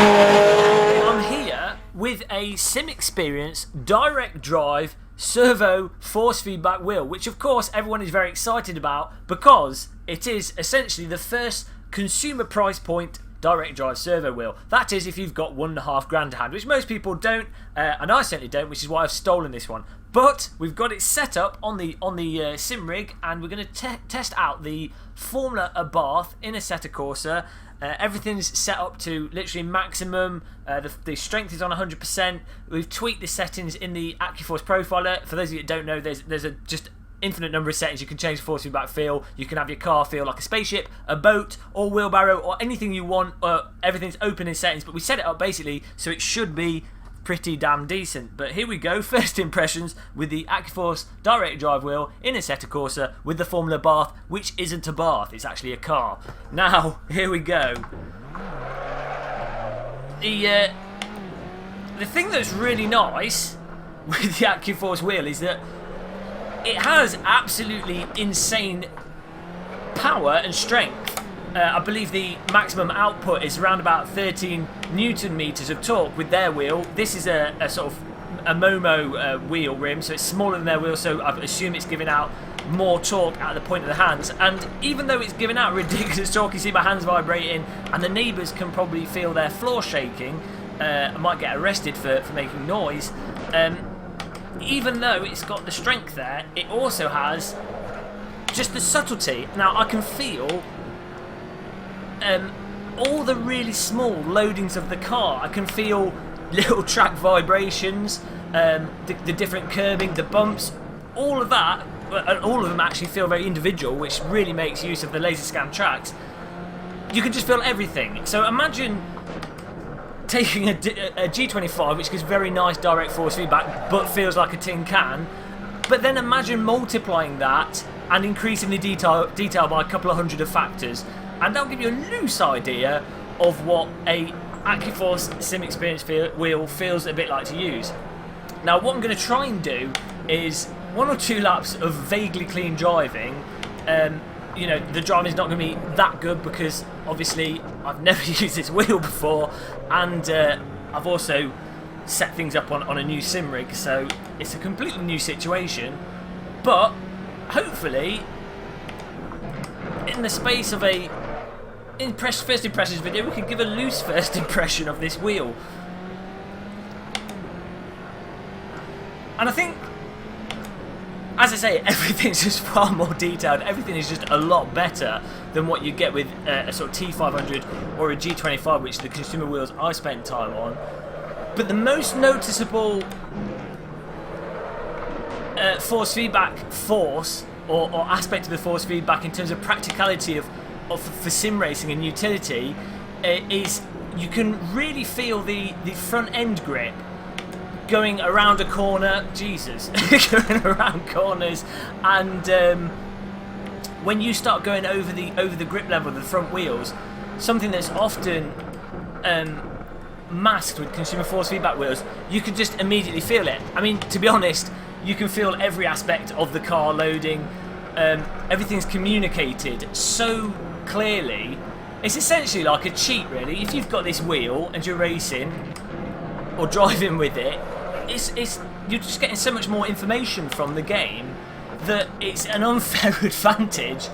I'm here with a Simxperience Direct Drive servo force feedback wheel, which of course everyone is very excited about because it is essentially the first consumer price point direct drive servo wheel. That is if you've got $1.5 grand to hand, which most people don't, and I certainly don't, which is why I've stolen this one. But we've got it set up on the sim rig, and we're going to test out the Formula Abarth in Assetto Corsa. Everything's set up to literally maximum. The strength is on 100%. We've tweaked the settings in the AccuForce profiler. For those of you that don't know, there's a just infinite number of settings. You can change the force feedback feel. You can have your car feel like a spaceship, a boat, or wheelbarrow, or anything you want. Everything's open in settings, but we set it up basically so it should be pretty damn decent. But here we go, first impressions with the AccuForce Direct Drive wheel in Assetto Corsa with the Formula Abarth, which isn't a bath, it's actually a car. Now, here we go. The thing that's really nice with the AccuForce wheel is that it has absolutely insane power and strength. I believe the maximum output is around about 13 Newton meters of torque with their wheel. This is a sort of a Momo wheel rim, so it's smaller than their wheel, so I assume it's giving out more torque at the point of the hands. And even though it's giving out ridiculous torque, you see my hands vibrating, and the neighbours can probably feel their floor shaking. I might get arrested for making noise. Even though it's got the strength there, it also has just the subtlety. Now I can feel all the really small loadings of the car. I can feel little track vibrations, the different curbing, the bumps, all of that, and all of them actually feel very individual, which really makes use of the laser scan tracks. You can just feel everything. So imagine taking a G25, which gives very nice direct force feedback but feels like a tin can, but then imagine multiplying that and increasing the detail by a couple of hundred of factors, and that'll give you a loose idea of what a AccuForce Simxperience wheel feels a bit like to use. Now what I'm going to try and do is 1 or 2 laps of vaguely clean driving. You know, the driving's not going to be that good because obviously I've never used this wheel before, and I've also set things up on a new sim rig, so it's a completely new situation. But hopefully in the space of a first impressions video, we can give a loose first impression of this wheel. And I think, as I say, everything's just far more detailed. Everything is just a lot better than what you get with a sort of T500 or a G25, which are the consumer wheels I spent time on. But the most noticeable force feedback or aspect of the force feedback in terms of practicality for sim racing and utility is you can really feel the front end grip going around a corner, going around corners, and when you start going over the grip level of the front wheels, something that's often masked with consumer force feedback wheels, you can just immediately feel it. I mean, to be honest, you can feel every aspect of the car loading. Everything's communicated so clearly. It's essentially like a cheat, really. If you've got this wheel and you're racing or driving with it, you're just getting so much more information from the game that it's an unfair advantage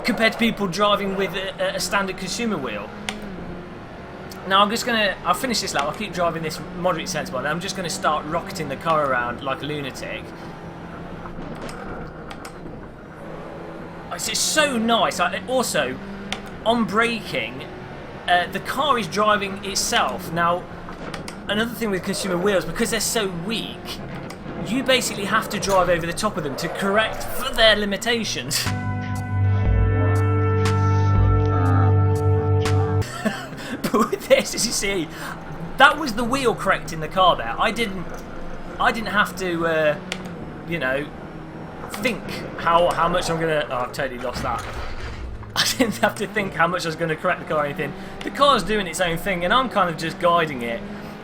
compared to people driving with a standard consumer wheel. Now I'll finish this lap. I'll keep driving this moderate sensible, and I'm just going to start rocketing the car around like a lunatic. It's so nice. Also, on braking, the car is driving itself. Now, another thing with consumer wheels, because they're so weak, you basically have to drive over the top of them to correct for their limitations. But with this, as you see, that was the wheel correcting the car there. I didn't have to, you know, think how much I'm gonna. Oh, I've totally lost that. I didn't have to think how much I was going to correct the car or anything. The car's doing its own thing, and I'm kind of just guiding it.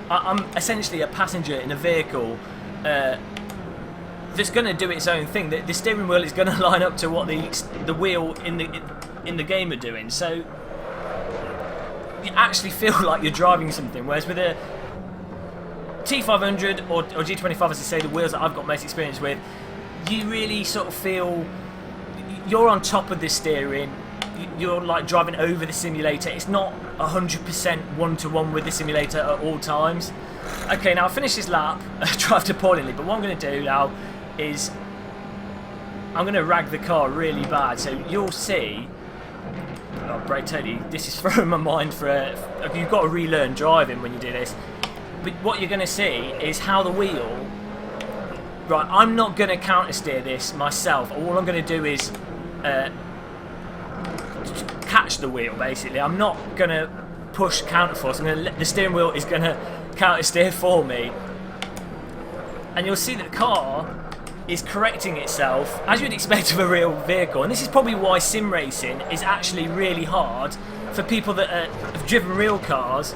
I'm essentially a passenger in a vehicle that's going to do its own thing. The steering wheel is going to line up to what the wheel in the game are doing. So you actually feel like you're driving something. Whereas with a T500 or G25, as I say, the wheels that I've got most experience with, you really sort of feel you're on top of the steering. You're like driving over the simulator. It's not 100% one-to-one with the simulator at all times. Okay, now I finished this lap. I drove appallingly, but what I'm going to do now is I'm going to rag the car really bad. So you'll see. Oh, brake totally. This is throwing my mind for you've got to relearn driving when you do this. But what you're going to see is how the wheel. Right, I'm not going to counter steer this myself. All I'm going to do is catch the wheel. Basically, I'm not going to push counter force. I'm going to let the steering wheel is going to counter steer for me, and you'll see that the car is correcting itself as you'd expect of a real vehicle. And this is probably why sim racing is actually really hard for people that have driven real cars.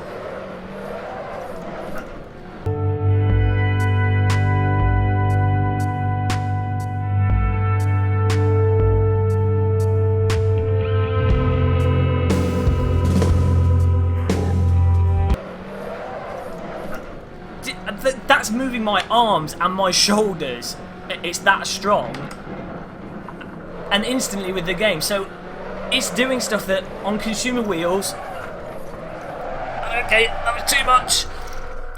That's moving my arms and my shoulders. It's that strong. And instantly with the game. So it's doing stuff that on consumer wheels. Okay, that was too much.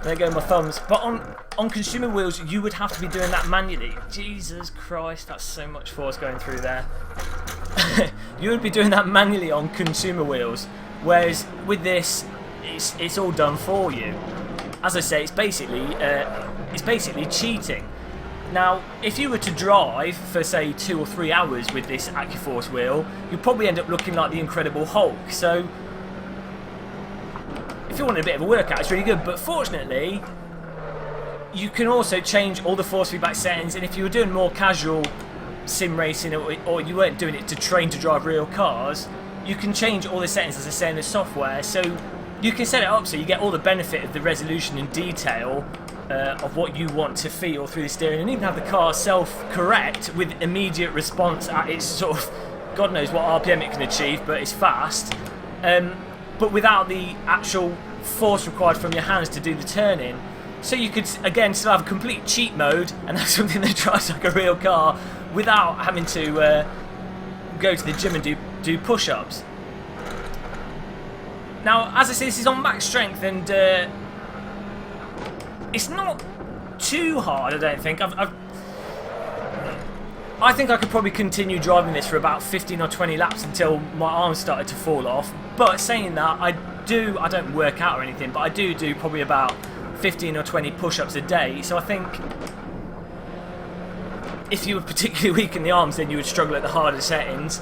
There go my thumbs. But on consumer wheels, you would have to be doing that manually. Jesus Christ, that's so much force going through there. You would be doing that manually on consumer wheels. Whereas with this, it's all done for you. As I say, it's basically cheating. Now, if you were to drive for say 2 or 3 hours with this AccuForce wheel, you'd probably end up looking like the Incredible Hulk. So, if you want a bit of a workout, it's really good. But fortunately, you can also change all the force feedback settings. And if you were doing more casual sim racing, or you weren't doing it to train to drive real cars, you can change all the settings, as I say, in the software. So you can set it up so you get all the benefit of the resolution and detail of what you want to feel through the steering, and even have the car self-correct with immediate response at its sort of, God knows what RPM it can achieve, but it's fast. But without the actual force required from your hands to do the turning. So you could, again, still have complete cheat mode and have something that drives like a real car without having to go to the gym and do push-ups. Now, as I say, this is on max strength, and it's not too hard, I don't think. I think I could probably continue driving this for about 15 or 20 laps until my arms started to fall off. But saying that, I don't work out or anything, but I do probably about 15 or 20 push-ups a day. So I think if you were particularly weak in the arms, then you would struggle at the harder settings.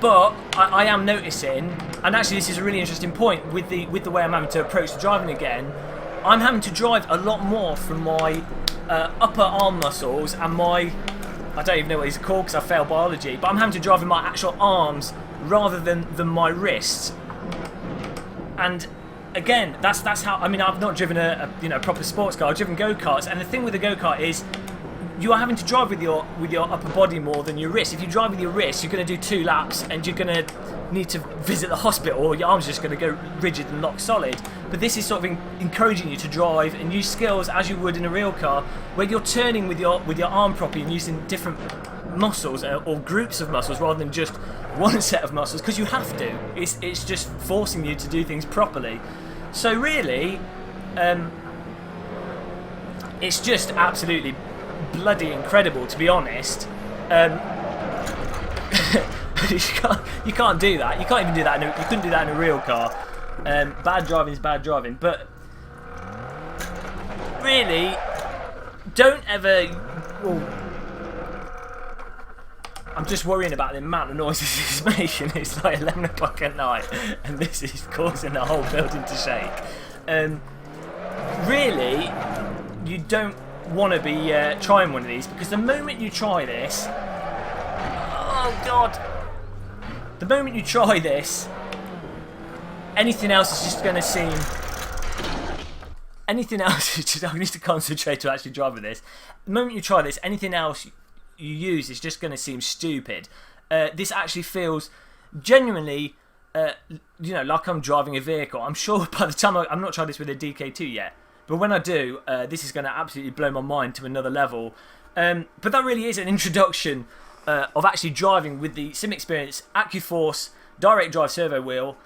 But I am noticing, and actually this is a really interesting point, with the way I'm having to approach the driving again, I'm having to drive a lot more from my upper arm muscles and my, I don't even know what these are called because I failed biology, but I'm having to drive with my actual arms rather than my wrists. And again, that's how, I mean, I've not driven a proper sports car, I've driven go-karts, and the thing with the go-kart is you are having to drive with your upper body more than your wrist. If you drive with your wrist, you're going to do 2 laps and you're going to need to visit the hospital, or your arms are just going to go rigid and lock solid. But this is sort of encouraging you to drive and use skills as you would in a real car, where you're turning with your arm properly and using different muscles or groups of muscles rather than just one set of muscles, because you have to. It's just forcing you to do things properly. So really, it's just absolutely bloody incredible, to be honest. You can't do that. You can't even do that. You couldn't do that in a real car. Bad driving is bad driving. But really, don't ever. I'm just worrying about the amount of noises this is making. It's like 11 o'clock at night, and this is causing the whole building to shake. Really, you don't want to be trying one of these, because the moment you try this, oh god, the moment you try this, anything else is just going to seem, anything else is just, I need to concentrate to actually drive with this. The moment you try this, anything else you use is just going to seem stupid. This actually feels genuinely you know, like I'm driving a vehicle. I'm sure by the time I'm not tried this with a DK2 yet, but when I do, this is going to absolutely blow my mind to another level. But that really is an introduction of actually driving with the Simxperience AccuForce Direct Drive servo wheel.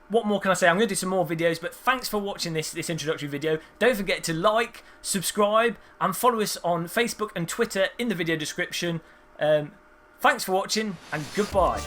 What more can I say? I'm going to do some more videos, but thanks for watching this introductory video. Don't forget to like, subscribe, and follow us on Facebook and Twitter in the video description. Thanks for watching, and goodbye.